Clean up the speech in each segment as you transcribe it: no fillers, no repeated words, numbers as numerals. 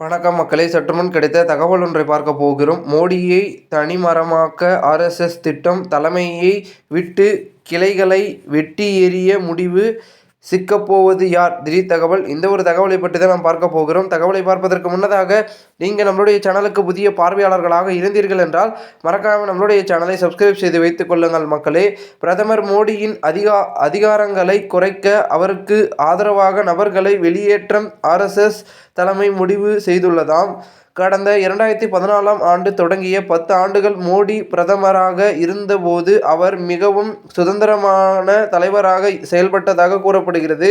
வணக்கம் மக்களே, சற்றுமுன் கிடைத்த தகவல் ஒன்றை பார்க்க போகிறோம். மோடியை தனிமரமாக்க ஆர்எஸ்எஸ் திட்டம், தலைமையை விட்டு கிளைகளை வெட்டி எறிய முடிவு, சிக்கப்போவது யார்? திடீர் தகவல். இந்த ஒரு தகவலை பற்றி தான் நாம் பார்க்க போகிறோம். தகவலை பார்ப்பதற்கு முன்னதாக நீங்கள் நம்மளுடைய சேனலுக்கு புதிய பார்வையாளர்களாக இருந்தீர்கள் என்றால் மறக்காமல் நம்மளுடைய சேனலை சப்ஸ்கிரைப் செய்து வைத்துக் கொள்ளுங்கள் மக்களே. பிரதமர் மோடியின் அதிகாரங்களை குறைக்க, அவருக்கு ஆதரவாக நபர்களை வெளியேற்றம் ஆர்எஸ்எஸ் தலைமை முடிவு செய்துள்ளதாம். கடந்த 2014ஆம் ஆண்டு தொடங்கிய 10 ஆண்டுகள் மோடி பிரதமராக இருந்தபோது அவர் மிகவும் சுதந்திரமான தலைவராக செயல்பட்டதாக கூறப்படுகிறது.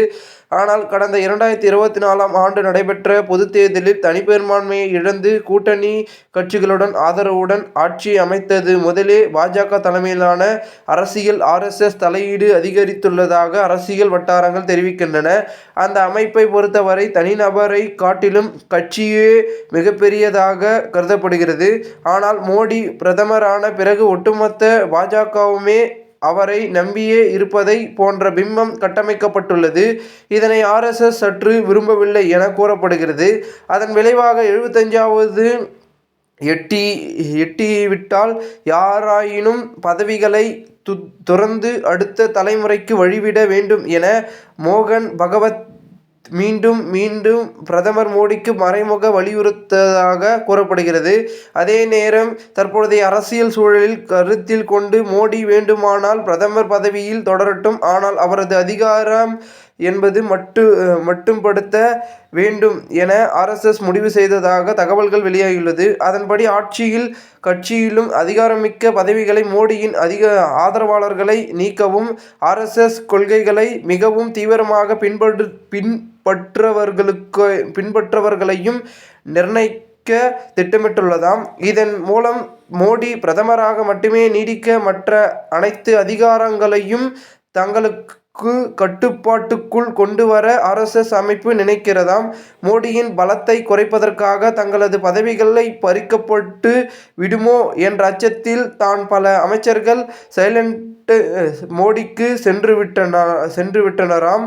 ஆனால் கடந்த 2024ஆம் ஆண்டு நடைபெற்ற பொதுத் தேர்தலில் தனிப்பெரும்பான்மையை இழந்து கூட்டணி கட்சிகளுடன் ஆதரவுடன் ஆட்சி அமைத்தது முதலே பாஜக தலைமையிலான அரசியல் ஆர்எஸ்எஸ் தலையீடு அதிகரித்துள்ளதாக அரசியல் வட்டாரங்கள் தெரிவிக்கின்றன. அந்த அமைப்பை பொறுத்தவரை தனிநபரை காட்டிலும் கட்சியே மிகப்பெரியதாக கருதப்படுகிறது. ஆனால் மோடி பிரதமரான பிறகு ஒட்டுமொத்த பாஜகவுமே அவரை நம்பியே இருப்பதை போன்ற பிம்பம் கட்டமைக்கப்பட்டுள்ளது. இதனை ஆர்எஸ்எஸ் சற்று விரும்பவில்லை என கூறப்படுகிறது. அதன் விளைவாக 75வது எட்டிவிட்டால் யாராயினும் பதவிகளை துறந்து அடுத்த தலைமுறைக்கு வழிவிட வேண்டும் என மோகன் பகவத் மீண்டும் பிரதமர் மோடிக்கு மறைமுக வலியுறுத்ததாக கூறப்படுகிறது. அதே நேரம் தற்பொழுதைய அரசியல் சூழலில் கருத்தில் கொண்டு மோடி வேண்டுமானால் பிரதமர் பதவியில் தொடரட்டும், ஆனால் அவரது அதிகாரம் என்பது மட்டுப்படுத்த வேண்டும் என ஆர்எஸ்எஸ் முடிவு செய்ததாக தகவல்கள் வெளியாகியுள்ளது. அதன்படி ஆட்சியில் கட்சியிலும் அதிகாரமிக்க பதவிகளை மோடியின் ஆதரவாளர்களை நீக்கவும், ஆர்எஸ்எஸ் கொள்கைகளை மிகவும் தீவிரமாக பின்பற்றவர்களையும் நிர்ணயிக்க திட்டமிட்டுள்ளதாம். இதன் மூலம் மோடி பிரதமராக மட்டுமே நீடிக்க மற்ற அனைத்து அதிகாரங்களையும் தங்களுக்கு கட்டுப்பாட்டுக்குள் கொண்டு வர ஆர்எஸ்எஸ் அமைப்பு நினைக்கிறதாம். மோடியின் பலத்தை குறைப்பதற்காக தங்களது பதவிகளை பறிக்கப்பட்டு விடுமோ என்ற அச்சத்தில் தான் பல அமைச்சர்கள் மோடிக்கு சென்று விட்டனராம்.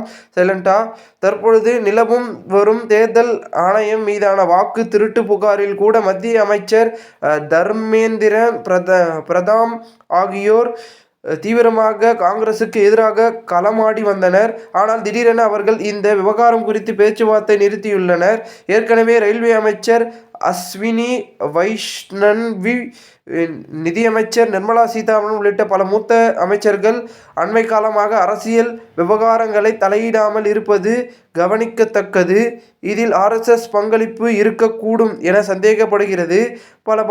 தற்பொழுது நிலவும் வரும் தேர்தல் ஆணையம் மீதான வாக்கு திருட்டு புகாரில் கூட மத்திய அமைச்சர் தர்மேந்திர பிரதான் ஆகியோர் தீவிரமாக காங்கிரசுக்கு எதிராக களமாடி வந்தனர். ஆனால் திடீரென அவர்கள் இந்த விவகாரம் குறித்து பேச்சுவார்த்தை நிறுத்தியுள்ளனர். ஏற்கனவே ரயில்வே அமைச்சர் அஸ்வினி வைஷ்ணவி, நிதியமைச்சர் நிர்மலா சீதாராமன் உள்ளிட்ட பல மூத்த அமைச்சர்கள் அண்மை காலமாக அரசியல் விவகாரங்களை தலையிடாமல் இருப்பது கவனிக்கத்தக்கது. இதில் ஆர்எஸ்எஸ் பங்களிப்பு இருக்கக்கூடும் என சந்தேகப்படுகிறது. பல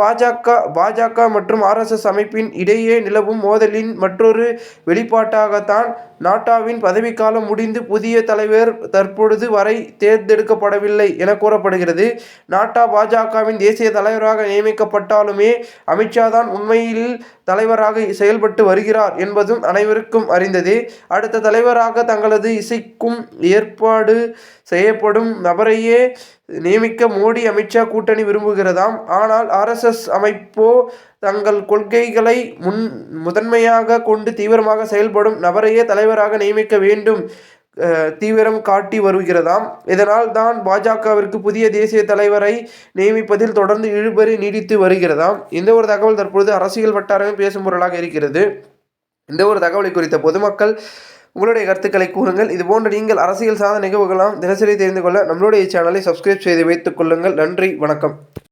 பாஜக மற்றும் ஆர்எஸ்எஸ் அமைப்பின் இடையே நிலவும் மோதலின் மற்றொரு வெளிப்பாட்டாகத்தான் நட்டாவின் பதவிக்காலம் முடிந்து புதிய தலைவர் தற்பொழுது வரை தேர்ந்தெடுக்கப்படவில்லை என கூறப்படுகிறது. நட்டா பாஜகவின் தேசிய தலைவராக நியமிக்கப்பட்டாலுமே அமித்ஷா தான் உண்மையில் தலைவராக செயல்பட்டு வருகிறார் என்பதும் அனைவருக்கும் அறிந்ததே. அடுத்த தலைவராக தங்களது இசைக்கும் ஏற்பாடு செய்யப்படும் நபரையே நியமிக்க மோடி அமித்ஷா கூட்டணி விரும்புகிறதாம். ஆனால் ஆர்எஸ்எஸ் அமைப்போ தங்கள் கொள்கைகளை முதன்மையாக கொண்டு தீவிரமாக செயல்படும் நபரையே தலைவராக நியமிக்க வேண்டும் தீவிரம் காட்டி வருகிறதாம். இதனால் தான் பாஜகவிற்கு புதிய தேசிய தலைவரை நியமிப்பதில் தொடர்ந்து இழுபறி நீடித்து வருகிறதாம். இந்த ஒரு தகவல் தற்பொழுது அரசியல் வட்டாரங்கள் பேசும் பொருளாக இருக்கிறது. இந்த ஒரு தகவலை குறித்த பொதுமக்கள் உங்களுடைய கருத்துக்களை கூறுங்கள். இதுபோன்ற நீங்கள் அரசியல் சார்ந்த நிகழ்வுகளாம் தினசரி தெரிந்து கொள்ள நம்மளுடைய சேனலை சப்ஸ்கிரைப் செய்து வைத்துக் கொள்ளுங்கள். நன்றி, வணக்கம்.